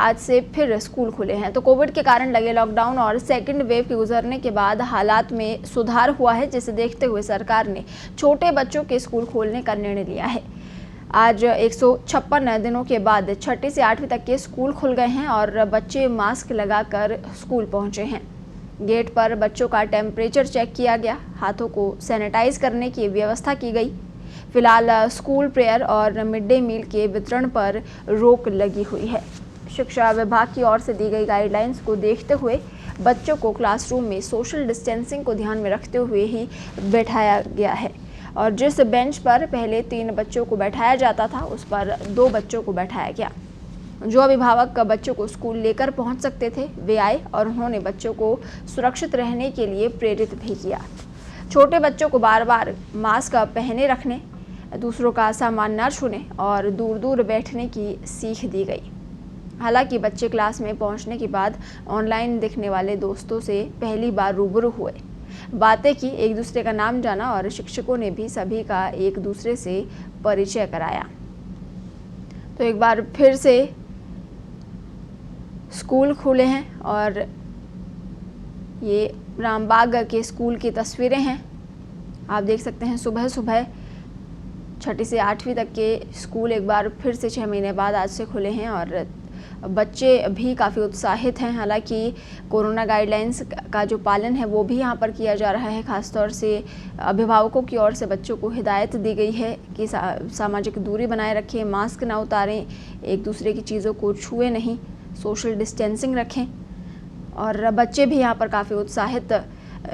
आज से फिर स्कूल खुले हैं। तो कोविड के कारण लगे लॉकडाउन और सेकंड वेव के गुजरने के बाद हालात में सुधार हुआ है, जिसे देखते हुए सरकार ने छोटे बच्चों के स्कूल खोलने का निर्णय लिया है। आज 156 दिनों के बाद 6ठी से 8वीं तक के स्कूल खुल गए हैं और बच्चे मास्क लगाकर स्कूल पहुंचे हैं। गेट पर बच्चों का टेम्परेचर चेक किया गया, हाथों को सैनिटाइज करने की व्यवस्था की गई। फिलहाल स्कूल प्रेयर और मिड डे मील के वितरण पर रोक लगी हुई है। शिक्षा विभाग की ओर से दी गई गाइडलाइंस को देखते हुए बच्चों को क्लासरूम में सोशल डिस्टेंसिंग को ध्यान में रखते हुए ही बैठाया गया है और जिस बेंच पर पहले 3 बच्चों को बैठाया जाता था, उस पर 2 बच्चों को बैठाया गया। जो अभिभावक बच्चों को स्कूल लेकर पहुंच सकते थे, वे आए और उन्होंने बच्चों को सुरक्षित रहने के लिए प्रेरित भी किया। छोटे बच्चों को बार बार मास्क पहने रखने, दूसरों का सामान न छूने और दूर दूर बैठने की सीख दी गई। हालांकि बच्चे क्लास में पहुंचने के बाद ऑनलाइन दिखने वाले दोस्तों से पहली बार रूबरू हुए, बातें की, एक दूसरे का नाम जाना और शिक्षकों ने भी सभी का एक दूसरे से परिचय कराया। तो एक बार फिर से स्कूल खुले हैं और ये रामबाग के स्कूल की तस्वीरें हैं। आप देख सकते हैं सुबह सुबह 6ठी से 8वीं तक के स्कूल एक बार फिर से 6 महीने बाद आज से खुले हैं और बच्चे भी काफ़ी उत्साहित हैं। हालांकि कोरोना गाइडलाइंस का जो पालन है वो भी यहाँ पर किया जा रहा है। ख़ासतौर से अभिभावकों की ओर से बच्चों को हिदायत दी गई है कि सामाजिक दूरी बनाए रखें, मास्क ना उतारें, एक दूसरे की चीज़ों को छुए नहीं, सोशल डिस्टेंसिंग रखें। और बच्चे भी यहाँ पर काफ़ी उत्साहित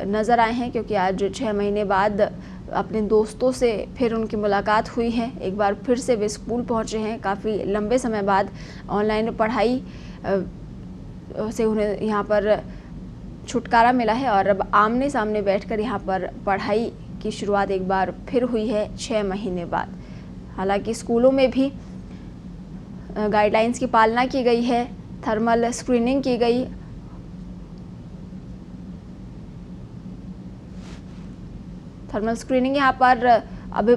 नज़र आए हैं क्योंकि आज 6 महीने बाद अपने दोस्तों से फिर उनकी मुलाकात हुई है। एक बार फिर से वे स्कूल पहुंचे हैं। काफ़ी लंबे समय बाद ऑनलाइन पढ़ाई से उन्हें यहाँ पर छुटकारा मिला है और अब आमने सामने बैठकर यहाँ पर पढ़ाई की शुरुआत एक बार फिर हुई है 6 महीने बाद। हालांकि स्कूलों में भी गाइडलाइंस की पालना की गई है, थर्मल स्क्रीनिंग की गई। थर्मल स्क्रीनिंग यहाँ पर अभी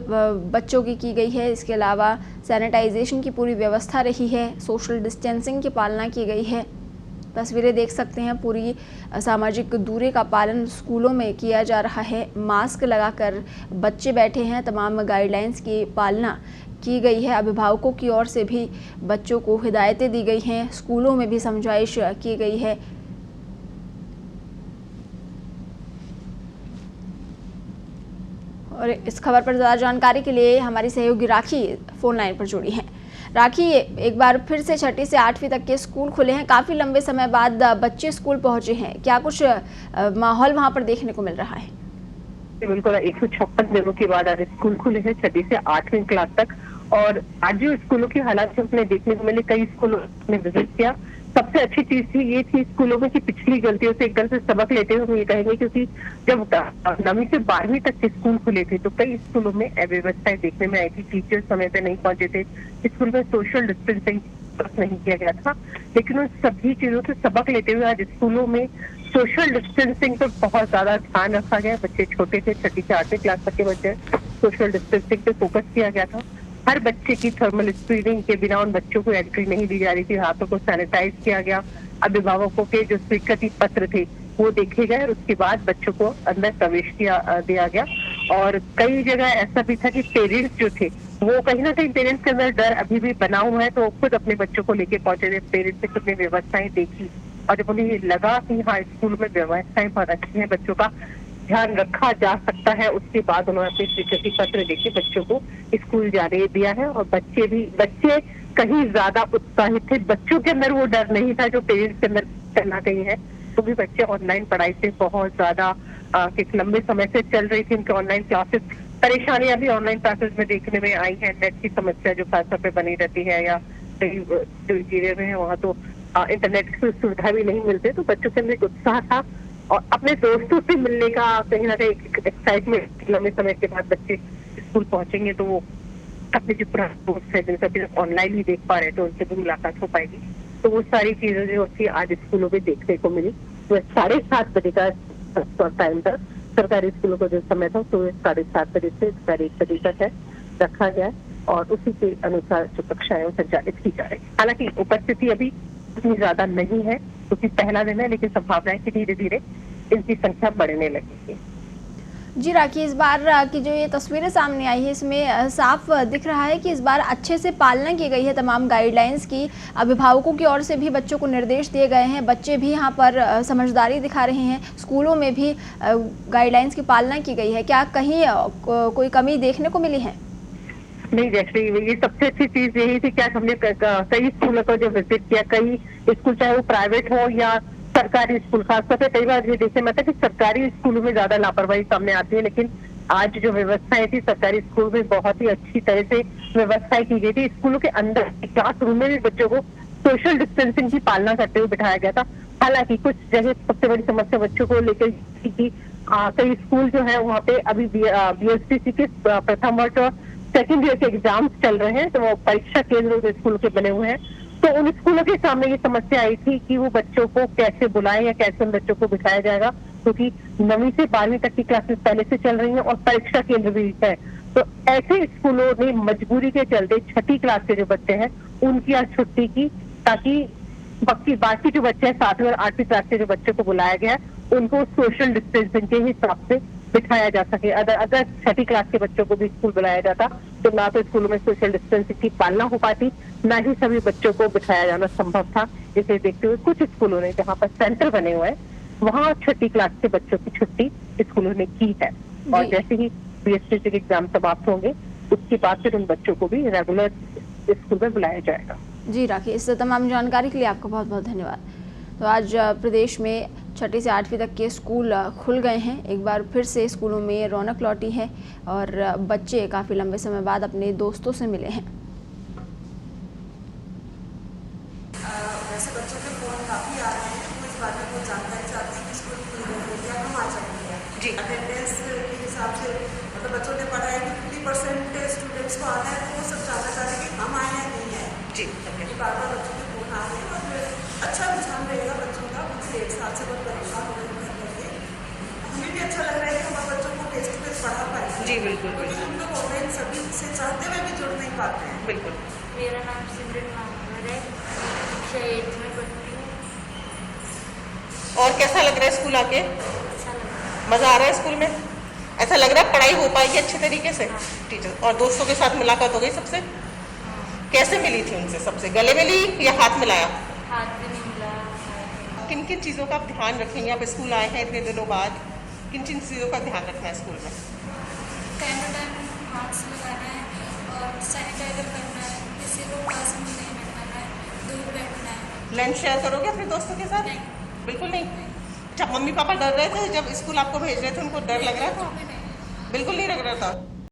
बच्चों की गई है। इसके अलावा सैनिटाइजेशन की पूरी व्यवस्था रही है, सोशल डिस्टेंसिंग की पालना की गई है। तस्वीरें देख सकते हैं, पूरी सामाजिक दूरी का पालन स्कूलों में किया जा रहा है। मास्क लगाकर बच्चे बैठे हैं, तमाम गाइडलाइंस की पालना की गई है। अभिभावकों की ओर से भी बच्चों को हिदायतें दी गई हैं, स्कूलों में भी समझाइश की गई है। और इस खबर पर ज़्यादा जानकारी के लिए हमारी सहयोगी राखी फोन लाइन पर जुड़ी हैं। राखी, एक बार फिर से 6ठी से 8वीं तक के स्कूल खुले हैं, काफ़ी लंबे समय बाद बच्चे स्कूल पहुंचे हैं, क्या कुछ माहौल वहां पर देखने को मिल रहा है? बिल्कुल, 156 दिनों के बाद आज स्कूल खुले हैं 6ठी से 8वीं क्लास तक। और आज जो स्कूलों की हालात अपने देखने को मिले, कई स्कूलों ने विजिट किया। सबसे अच्छी चीज थी ये थी स्कूलों में कि पिछली गलतियों से एकदम से सबक लेते हुए हम ये कहेंगे, क्योंकि जब 9वीं से 12वीं तक के स्कूल खुले थे तो कई स्कूलों में अव्यवस्थाएं देखने में आई थी। टीचर्स समय पे नहीं पहुंचे थे, स्कूल में सोशल डिस्टेंसिंग नहीं किया गया था। लेकिन उन सभी चीजों से सबक लेते हुए आज स्कूलों में सोशल डिस्टेंसिंग पर बहुत ज्यादा ध्यान रखा गया। बच्चे छोटे थे, 6ठी से 8वीं क्लास तक के बच्चे, सोशल डिस्टेंसिंग पे फोकस किया गया था। हर बच्चे की थर्मल स्क्रीनिंग के बिना उन बच्चों को एंट्री नहीं दी जा रही थी। हाथों को सैनिटाइज किया गया। अभिभावकों के जो स्वीकृति पत्र थे वो देखे गए और उसके बाद बच्चों को अंदर प्रवेश दिया गया। और कई जगह ऐसा भी था कि पेरेंट्स जो थे वो कहीं ना कहीं पेरेंट्स के अंदर डर अभी भी बना हुआ है, तो खुद अपने बच्चों को लेके पहुंचे थे। पेरेंट्स ने खुद ने व्यवस्थाएं देखी और जब उन्हें लगा कि हाँ स्कूल में व्यवस्थाएं बहुत अच्छी है, बच्चों का ध्यान रखा जा सकता है, उसके बाद उन्होंने अपने स्वीकृति पत्र देके बच्चों को स्कूल जाने दिया है। और बच्चे कहीं ज्यादा उत्साहित थे। बच्चों के अंदर वो डर नहीं था जो पेरेंट्स के अंदर कहीं कहीं है। तो भी बच्चे ऑनलाइन पढ़ाई से बहुत ज्यादा लंबे समय से चल रही थी उनके ऑनलाइन क्लासेस। परेशानियां भी ऑनलाइन क्लासेस में देखने में आई है। नेट की समस्या जो खासतौर पे बनी रहती है, या कई जो एरिया में है वहाँ तो इंटरनेट की सुविधा भी नहीं मिलती। तो बच्चों के अंदर एक उत्साह था और अपने दोस्तों से मिलने का कहीं ना कहीं एक्साइटमेंट। लंबे समय के बाद बच्चे स्कूल पहुंचेंगे तो वो अपने जो पुराने दोस्त है जिनका भी ऑनलाइन ही देख पा रहे थे उनसे भी मुलाकात हो पाएगी। तो वो सारी चीजें जो थी आज स्कूलों में देखने को मिली। तो 7:30 बजे का टाइम था, सरकारी स्कूलों का जो समय था तो 7:30 बजे से 1 बजे तक है रखा गया और उसी के अनुसार जो कक्षाएं संचालित की जा रही। हालांकि उपस्थिति अभी इतनी ज्यादा नहीं है क्योंकि पहला दिन है, लेकिन संभावना है कि धीरे धीरे इनकी संख्या बढ़ने लगेगी। जी राखी, इस बार की जो ये तस्वीरें सामने आई है इसमें साफ दिख रहा है कि इस बार अच्छे से पालना की गई है तमाम गाइडलाइंस की। अभिभावकों की ओर से भी बच्चों को निर्देश दिए गए हैं, बच्चे भी यहाँ पर समझदारी दिखा रहे हैं, स्कूलों में भी गाइडलाइंस की पालना की गई है। क्या कहीं कोई कमी देखने को मिली है? नहीं, जैसे ये सबसे अच्छी चीज यही थी कि हमने कई स्कूलों को जो विजिट किया, कई स्कूल चाहे वो प्राइवेट हो या सरकारी स्कूल, खासतौर पे कई बार ये देखने में आता है कि सरकारी स्कूलों में ज्यादा लापरवाही सामने आती है, लेकिन आज जो व्यवस्थाएं थी सरकारी स्कूल में बहुत ही अच्छी तरह से व्यवस्थाएं की गई थी। स्कूलों के अंदर क्लासरूम में भी बच्चों को सोशल डिस्टेंसिंग की पालना करते हुए बिठाया गया था। हालांकि कुछ जगह सबसे बड़ी समस्या बच्चों को लेकर कि कई स्कूल जो है वहाँ पे अभी BSPC के प्रथम वर्ष और सेकेंड ईयर के एग्जाम्स चल रहे हैं, तो वो परीक्षा केंद्र स्कूल के बने हुए हैं। तो उन स्कूलों के सामने ये समस्या आई थी कि वो बच्चों को कैसे बुलाएं या कैसे उन बच्चों को बिठाया जाएगा, क्योंकि 9वीं से 12वीं तक की क्लासेस पहले से चल रही हैं और परीक्षा केंद्र भी है। तो ऐसे स्कूलों ने मजबूरी के चलते 6ठी क्लास के जो बच्चे हैं उनकी आज छुट्टी की, ताकि बाकी जो बच्चे हैं 7वीं और 8वीं क्लास के जो बच्चों को बुलाया गया है उनको सोशल डिस्टेंसिंग के हिसाब से बिठाया जा सके। अगर 6ठी क्लास के बच्चों को भी स्कूल बुलाया जाता तो ना तो स्कूलों में सोशल डिस्टेंसिंग की पालना हो पाती, ना ही सभी बच्चों को बिठाया जाना संभव था। इसे देखते हुए कुछ स्कूलों ने जहाँ पर सेंटर बने हुए हैं वहाँ 6ठी क्लास के बच्चों की छुट्टी स्कूलों ने की है, और जैसे ही BSPC के एग्जाम समाप्त होंगे उसके बाद फिर उन बच्चों को भी रेगुलर स्कूल में बुलाया जाएगा। जी राखी, इस तमाम जानकारी के लिए आपका बहुत बहुत धन्यवाद। तो आज प्रदेश में 6ठी से 8वीं तक के स्कूल खुल गए हैं। एक बार फिर से स्कूलों में रौनक लौटी है और बच्चे काफ़ी लंबे समय बाद अपने दोस्तों से मिले हैं। वैसे बच्चों के फोन काफ़ी आ रहे हैं, वो इस बारे में जानकारी चाहते हैं कि स्कूल खुल गए या हम आ सकते हैं। जी, अटेंडेंस के हिसाब से मतलब बच्चों ने पढ़ा है कि 50% स्टूडेंट्स को आना है, तो वो सब जानना चाह रहे हैं कि हम आए हैं नहीं आए। जी, बार बार बच्चों के फोन आ रहे हैं और अच्छा रुझान रहेगा बच्चों का। मुझे 1 साल से बहुत परेशान हो रहे हैं, हमें भी अच्छा लग रहा है कि हम बच्चों को फेस टू फेस पढ़ा पाए। जी बिल्कुल, क्योंकि हम लोग ऑनलाइन सभी से चाहते हुए भी जुड़ नहीं पाते हैं। बिल्कुल। मेरा नाम सिमरन मामूर है, कक्षा 8 में पढ़ती हूँ। और कैसा लग रहा है स्कूल आके? अच्छा लग रहा है। मजा आ रहा है स्कूल में? ऐसा लग रहा है पढ़ाई हो पाएगी अच्छे तरीके से? टीचर और दोस्तों के साथ मुलाकात हो गई सबसे? कैसे मिली थी उनसे? सबसे गले में ली या हाथ मिलाया? हाथ भी नहीं मिला। किन किन चीज़ों का आप ध्यान रखेंगे? आप स्कूल आए हैं इतने दिनों बाद, किन किन चीज़ों का ध्यान रखना है स्कूल में? टाइम टू टाइम मास्क लगाना है और सैनिटाइजर करना है, किसी को पास में नहीं बैठाना है, दूर बैठना है। लंच शेयर करोगे अपने दोस्तों के साथ? नहीं। बिल्कुल नहीं। अच्छा, मम्मी पापा डर रहे थे जब स्कूल आपको भेज रहे थे, उनको डर लग रहा था? बिल्कुल नहीं लग रहा था।